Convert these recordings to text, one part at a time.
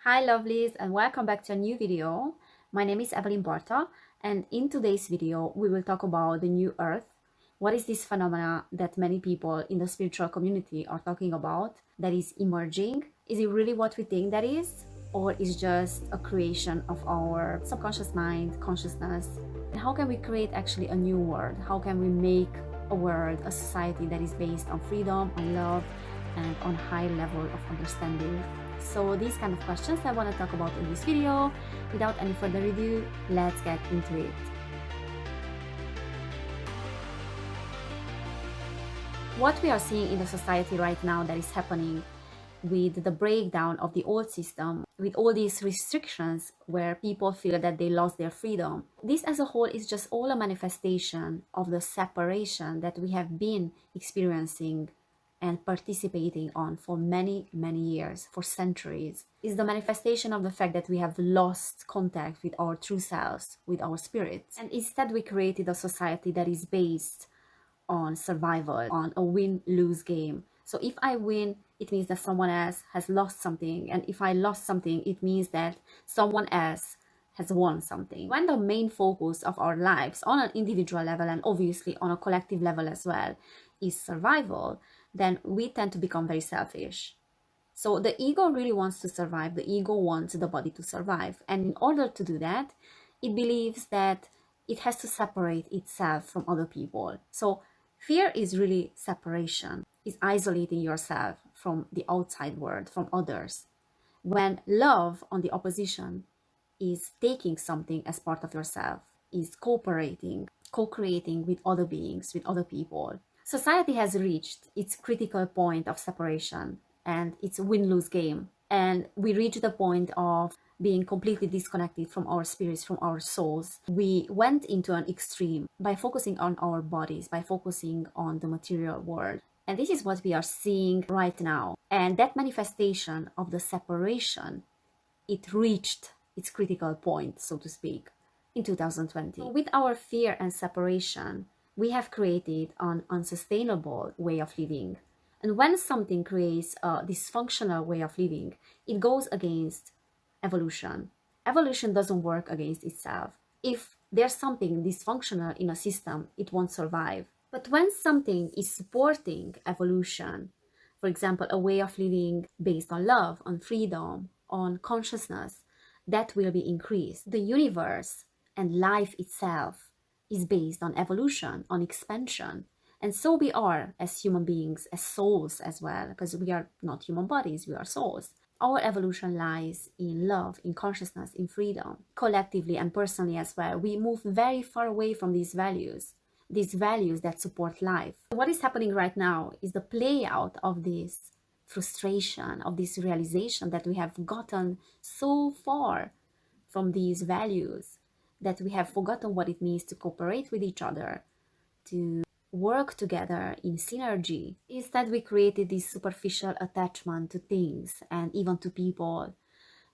Hi lovelies, and welcome back to a new video. My name is Evelyn Barta, and in today's video we will talk about the new earth. What is this phenomena that many people in the spiritual community are talking about that is emerging? Is it really what we think that is, or is just a creation of our subconscious mind, consciousness? And how can we create actually a new world? How can we make a world, a society that is based on freedom, on love, and on high level of understanding? So these kind of questions I want to talk about in this video. Without any further ado, let's get into it. What we are seeing in the society right now that is happening with the breakdown of the old system, with all these restrictions where people feel that they lost their freedom, this as a whole is just all a manifestation of the separation that we have been experiencing and participating on for many years, for centuries. Is the manifestation of the fact that we have lost contact with our true selves, with our spirits, and instead we created a society that is based on survival, on a win-lose game. So if I win, it means that someone else has lost something, and if I lost something, it means that someone else has won something. When the main focus of our lives on an individual level and obviously on a collective level as well is survival, then we tend to become very selfish. So the ego really wants to survive. The ego wants the body to survive. And in order to do that, it believes that it has to separate itself from other people. So fear is really separation, is isolating yourself from the outside world, from others. When love, on the opposition, is taking something as part of yourself, is cooperating, co-creating with other beings, with other people. Society has reached its critical point of separation and its win-lose game. And we reach the point of being completely disconnected from our spirits, from our souls. We went into an extreme by focusing on our bodies, by focusing on the material world. And this is what we are seeing right now. And that manifestation of the separation, it reached its critical point, so to speak, in 2020. So with our fear and separation, we have created an unsustainable way of living. And when something creates a dysfunctional way of living, it goes against evolution. Evolution doesn't work against itself. If there's something dysfunctional in a system, it won't survive. But when something is supporting evolution, for example, a way of living based on love, on freedom, on consciousness, that will be increased. The universe and life itself is based on evolution, on expansion. And so we are as human beings, as souls as well, because we are not human bodies, we are souls. Our evolution lies in love, in consciousness, in freedom. Collectively and personally as well, we move very far away from these values that support life. What is happening right now is the play out of this frustration, of this realization that we have gotten so far from these values that we have forgotten what it means to cooperate with each other, to work together in synergy. Instead, we created this superficial attachment to things and even to people,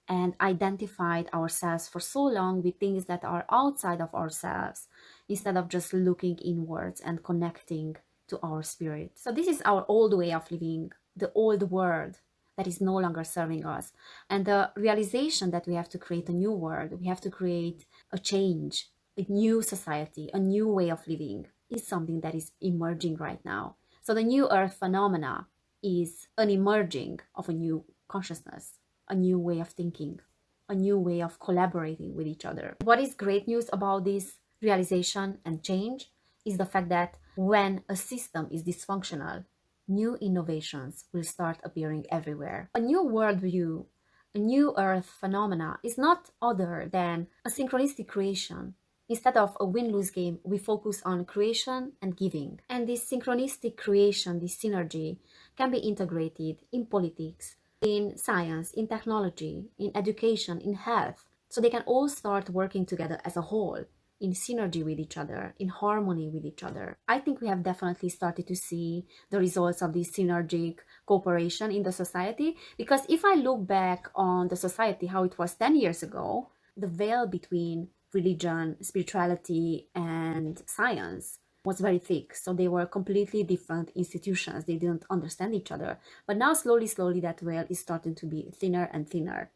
and identified ourselves for so long with things that are outside of ourselves, instead of just looking inwards and connecting to our spirit. So this is our old way of living, the old world that is no longer serving us. And the realization that we have to create a new world, we have to create a change, a new society, a new way of living, is something that is emerging right now. So the new earth phenomena is an emerging of a new consciousness, a new way of thinking, a new way of collaborating with each other. What is great news about this realization and change is the fact that when a system is dysfunctional, new innovations will start appearing everywhere. A new worldview, a new earth phenomena is not other than a synchronistic creation. Instead of a win-lose game, we focus on creation and giving. And this synchronistic creation, this synergy, can be integrated in politics, in science, in technology, in education, in health. So they can all start working together as a whole, in synergy with each other, in harmony with each other. I think we have definitely started to see the results of this synergic cooperation in the society, because if I look back on the society, how it was 10 years ago, the veil between religion, spirituality, and science was very thick. So they were completely different institutions. They didn't understand each other. But now slowly that veil is starting to be thinner and thinner.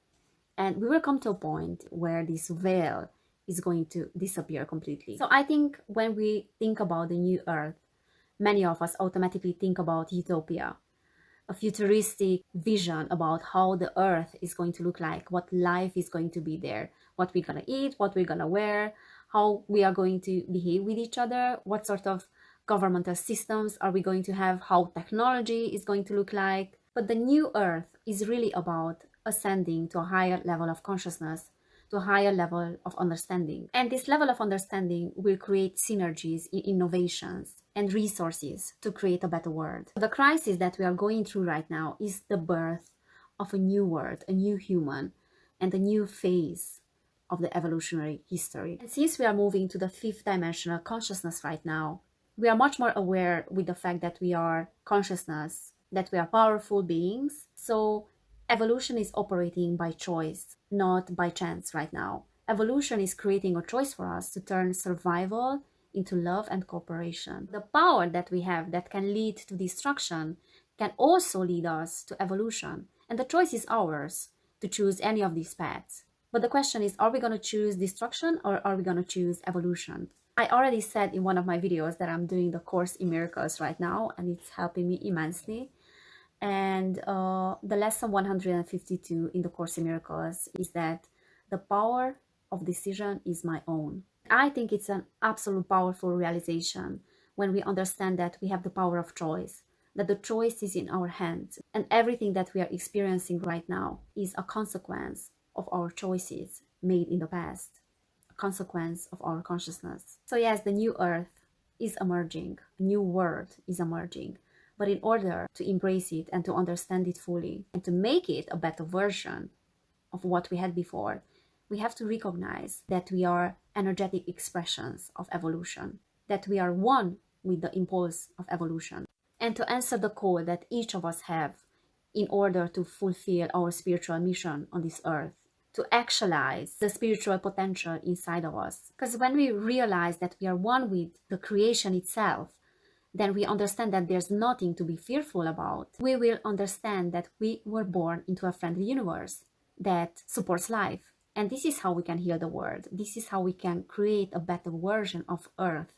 And we will come to a point where this veil is going to disappear completely. So I think when we think about the new earth, many of us automatically think about utopia, a futuristic vision about how the earth is going to look like, what life is going to be there, what we're going to eat, what we're going to wear, how we are going to behave with each other, what sort of governmental systems are we going to have, how technology is going to look like. But the new earth is really about ascending to a higher level of consciousness, to a higher level of understanding. And this level of understanding will create synergies in innovations and resources to create a better world. The crisis that we are going through right now is the birth of a new world, a new human, and a new phase of the evolutionary history. And since we are moving to the fifth dimensional consciousness right now, we are much more aware with the fact that we are consciousness, that we are powerful beings. So evolution is operating by choice, not by chance right now. Evolution is creating a choice for us to turn survival into love and cooperation. The power that we have that can lead to destruction can also lead us to evolution. And the choice is ours to choose any of these paths. But the question is, are we going to choose destruction or are we going to choose evolution? I already said in one of my videos that I'm doing the Course in Miracles right now, and it's helping me immensely. And the lesson 152 in the Course in Miracles is that the power of decision is my own. I think it's an absolute powerful realization when we understand that we have the power of choice, that the choice is in our hands, and everything that we are experiencing right now is a consequence of our choices made in the past, a consequence of our consciousness. So yes, the new earth is emerging, a new world is emerging. But in order to embrace it and to understand it fully and to make it a better version of what we had before, we have to recognize that we are energetic expressions of evolution, that we are one with the impulse of evolution. And to answer the call that each of us have in order to fulfill our spiritual mission on this earth, to actualize the spiritual potential inside of us. Because when we realize that we are one with the creation itself, then we understand that there's nothing to be fearful about. We will understand that we were born into a friendly universe that supports life. And this is how we can heal the world. This is how we can create a better version of Earth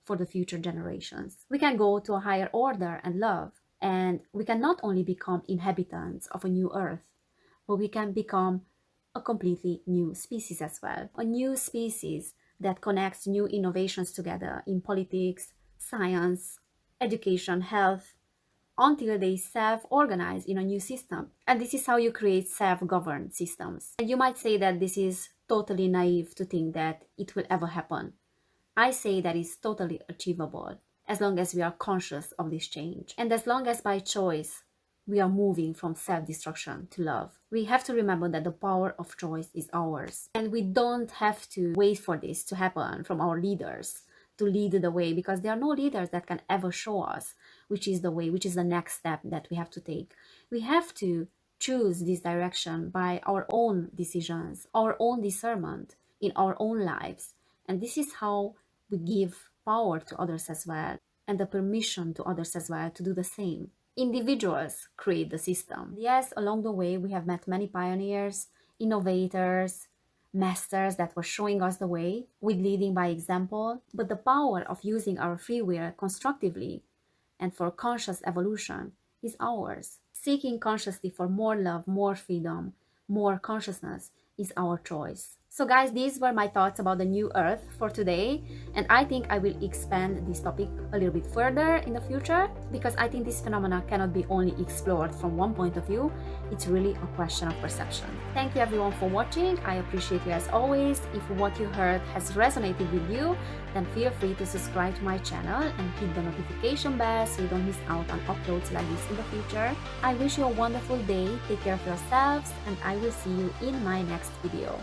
for the future generations. We can go to a higher order and love. And we can not only become inhabitants of a new Earth, but we can become a completely new species as well. A new species that connects new innovations together in politics, science, education, health, until they self-organize in a new system. And this is how you create self-governed systems. And you might say that this is totally naive to think that it will ever happen. I say that it's totally achievable as long as we are conscious of this change. And as long as by choice, we are moving from self-destruction to love. We have to remember that the power of choice is ours. And we don't have to wait for this to happen from our leaders to lead the way, because there are no leaders that can ever show us which is the way, which is the next step that we have to take. We have to choose this direction by our own decisions, our own discernment in our own lives. And this is how we give power to others as well, and the permission to others as well to do the same. Individuals create the system. Yes, along the way we have met many pioneers, innovators, masters that were showing us the way with leading by example, but the power of using our free will constructively and for conscious evolution is ours. Seeking consciously for more love, more freedom, more consciousness is our choice. So guys, these were my thoughts about the new earth for today, and I think I will expand this topic a little bit further in the future, because I think this phenomena cannot be only explored from one point of view. It's really a question of perception. Thank you everyone for watching. I appreciate you as always. If what you heard has resonated with you, then feel free to subscribe to my channel and hit the notification bell so you don't miss out on uploads like this in the future. I wish you a wonderful day, take care of yourselves, and I will see you in my next video.